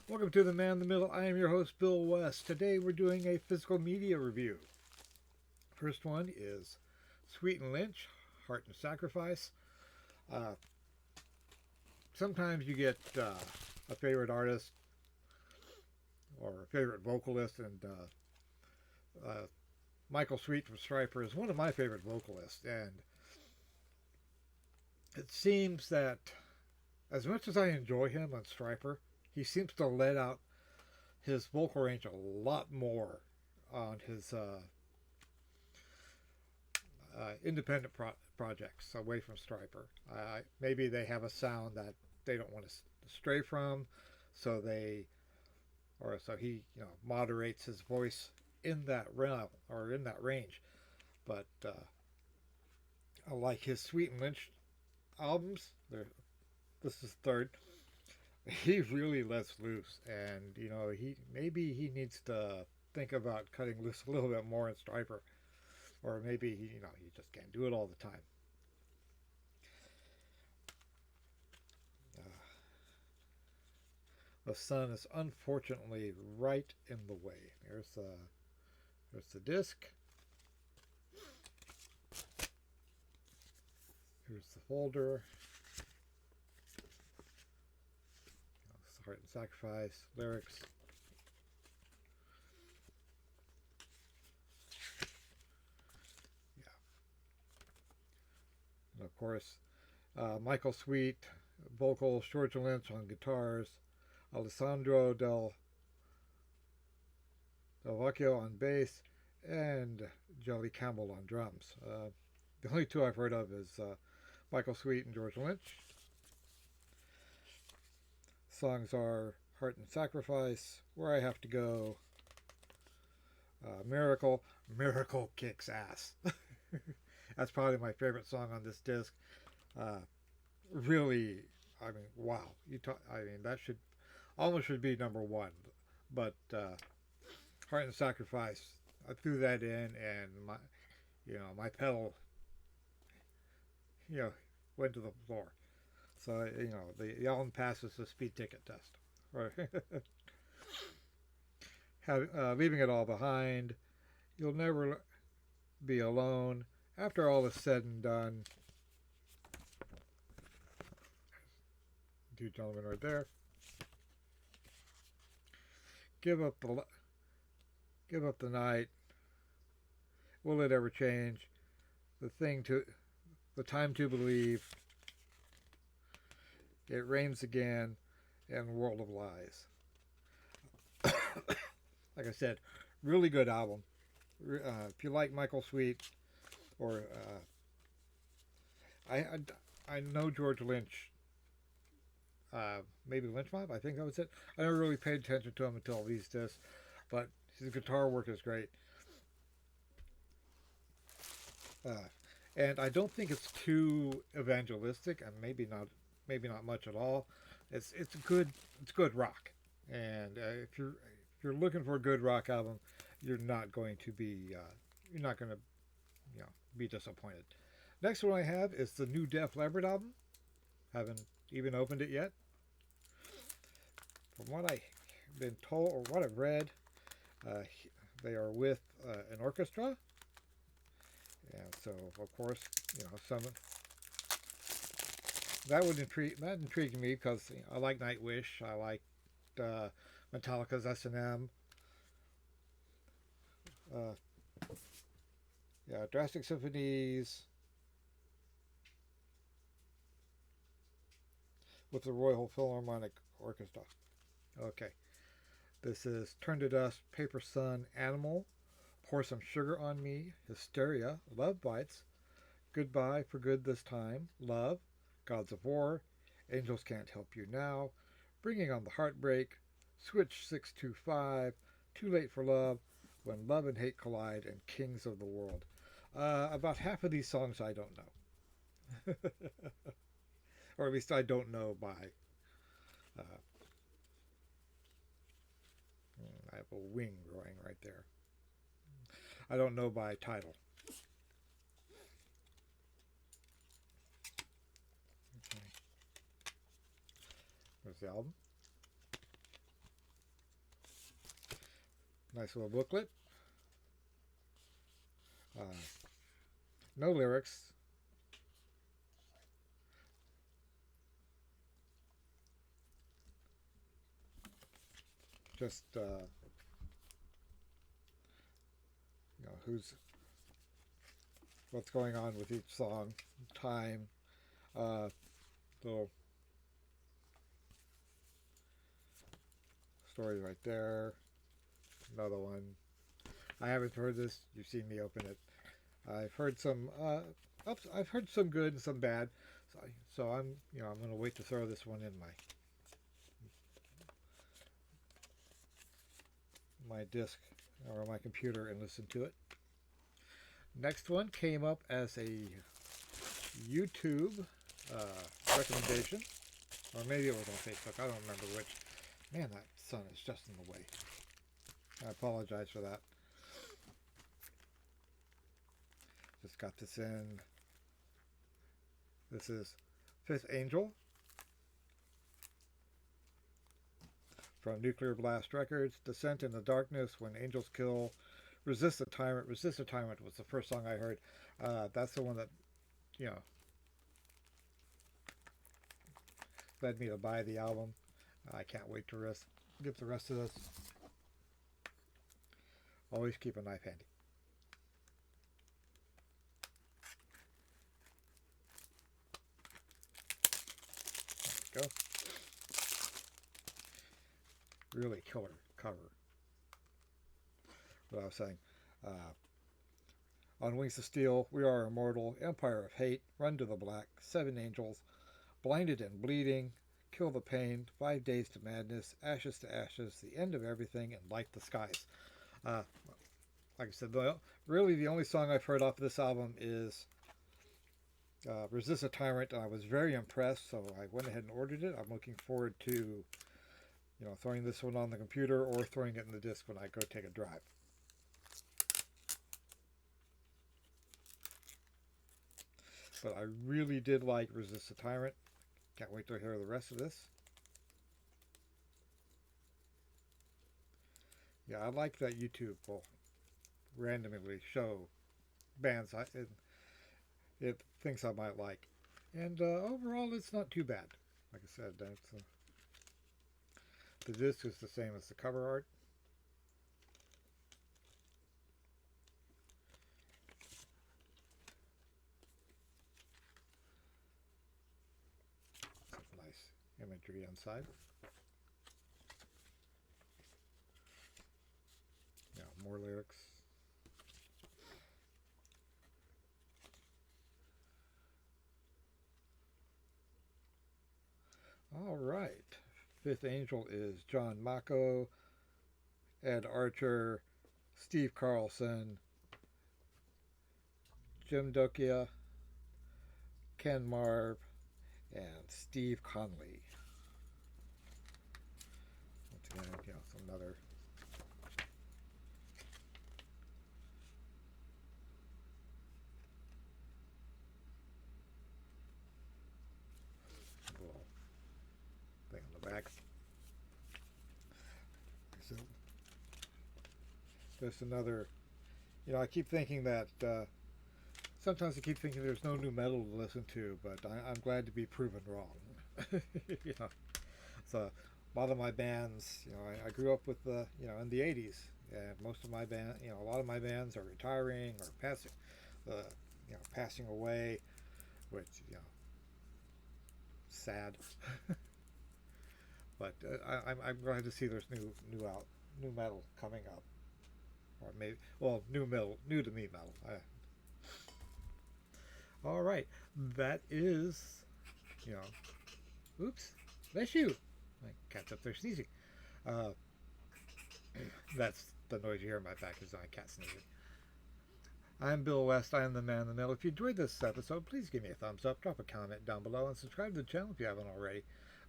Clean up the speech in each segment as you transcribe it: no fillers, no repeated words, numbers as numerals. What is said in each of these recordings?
Welcome to the Man in the Middle. I am your host, Bill West. Today we're doing a physical media review. First one is Sweet and Lynch, Heart and Sacrifice. Uh, Sometimes you get a favorite artist or a favorite vocalist, and Michael Sweet from Stryper is one of my favorite vocalists. And it seems that as much as I enjoy him on Stryper, he seems to let out his vocal range a lot more on his independent projects away from Stryper. Maybe they have a sound that they don't want to stray from, so he moderates his voice in that realm or in that range. But I like his Sweet and Lynch albums. This is third. He really lets loose, and he needs to think about cutting loose a little bit more in Stryper, or maybe he just can't do it all the time. Uh, the sun is unfortunately right in the way. There's the disc. Here's the folder. Heart and Sacrifice lyrics. Yeah. And of course, Michael Sweet, vocals, George Lynch on guitars, Alessandro Del Vecchio on bass, and Jelly Campbell on drums. The only two I've heard of is Michael Sweet and George Lynch. Songs are Heart and Sacrifice, Where I Have to Go, Miracle. Miracle kicks ass. That's probably my favorite song on this disc. Really, I mean, wow. That should be number one. But Heart and Sacrifice, I threw that in, and my pedal, went to the floor. So the album passes the speed ticket test. Right. Leaving it all behind, you'll never be alone. After all is said and done, two gentlemen right there. Give up the night. Will it ever change? The time to believe. It rains again, and World of Lies. Like I said, really good album. If you like Michael Sweet, or I know George Lynch. Maybe Lynch Mob. I think that was it. I never really paid attention to him until these discs, but his guitar work is great. And I don't think it's too evangelistic, and maybe not much at all. It's good rock, and if you're looking for a good rock album, you're not going to be be disappointed. Next one I have is the new Def Leppard album. Haven't even opened it yet. From what I've been told or what I've read, they are with an orchestra, and so of course some that intrigued me because I like Nightwish. I like Metallica's S&M. Drastic Symphonies with the Royal Philharmonic Orchestra. Okay, this is Turn to Dust, Paper Sun, Animal, Pour Some Sugar on Me, Hysteria, Love Bites, Goodbye for Good This Time, Love, Gods of War, Angels Can't Help You Now, Bringing on the Heartbreak, Switch 625, Too Late for Love, When Love and Hate Collide, and Kings of the World. About half of these songs I don't know. Or at least I don't know by. I have a wing growing right there. I don't know by title. Okay. There's the album. Nice little booklet. Uh, no lyrics. Just who's what's going on with each song, time, little story right there. Another one. I haven't heard this. You've seen me open it. I've heard some I've heard some good and some bad. So I'm going to wait to throw this one in my disc or my computer and listen to it. Next one came up as a YouTube recommendation, or maybe it was on Facebook. I don't remember which. Man, that sun is just in the way. I apologize for that. Just got this in. This is Fifth Angel from Nuclear Blast Records. Descent in the Darkness, When Angels Kill, Resist the Tyrant. Resist the Tyrant was the first song I heard. That's the one that, you know, led me to buy the album. I can't wait to get the rest of this. Always keep a knife handy. There we go. Really killer cover. What I was saying. On Wings of Steel, We Are Immortal, Empire of Hate, Run to the Black, Seven Angels, Blinded and Bleeding, Kill the Pain, 5 Days to Madness, Ashes to Ashes, The End of Everything, and Light the Skies. Like I said, really the only song I've heard off of this album is Resist a Tyrant, and I was very impressed, so I went ahead and ordered it. I'm looking forward to throwing this one on the computer or throwing it in the disc when I go take a drive. But I really did like Resist the Tyrant. Can't wait to hear the rest of this. Yeah, I like that YouTube will randomly show bands it thinks I might like. And overall, it's not too bad. Like I said, the disc is the same as the cover art. Some nice imagery inside. Yeah, more lyrics. All right. Fifth Angel is John Mako, Ed Archer, Steve Carlson, Jim Dokia, Ken Marv, and Steve Conley. Once again, some another little thing on the back. So, just another, I keep thinking that sometimes I keep thinking there's no new metal to listen to, but I'm glad to be proven wrong. So a lot of my bands, I grew up with in the 80s, and most of my band, a lot of my bands are retiring or passing away, which, sad. But I'm glad to see there's new metal coming up, or maybe new to me metal. All right, that is, oops, bless you. My cat's up there sneezing. That's the noise you hear in my back is my cat sneezing. I'm Bill West. I am the man in the middle. If you enjoyed this episode, please give me a thumbs up, drop a comment down below, and subscribe to the channel if you haven't already.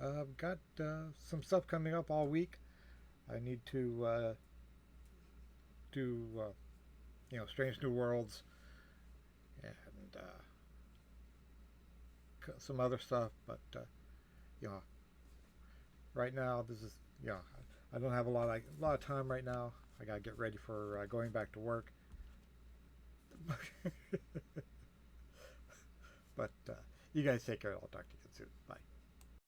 I've got some stuff coming up all week. I need to do, Strange New Worlds and some other stuff, but right now this is I don't have a lot of time right now. I gotta get ready for going back to work. But you guys take care. I'll talk to you soon. Bye.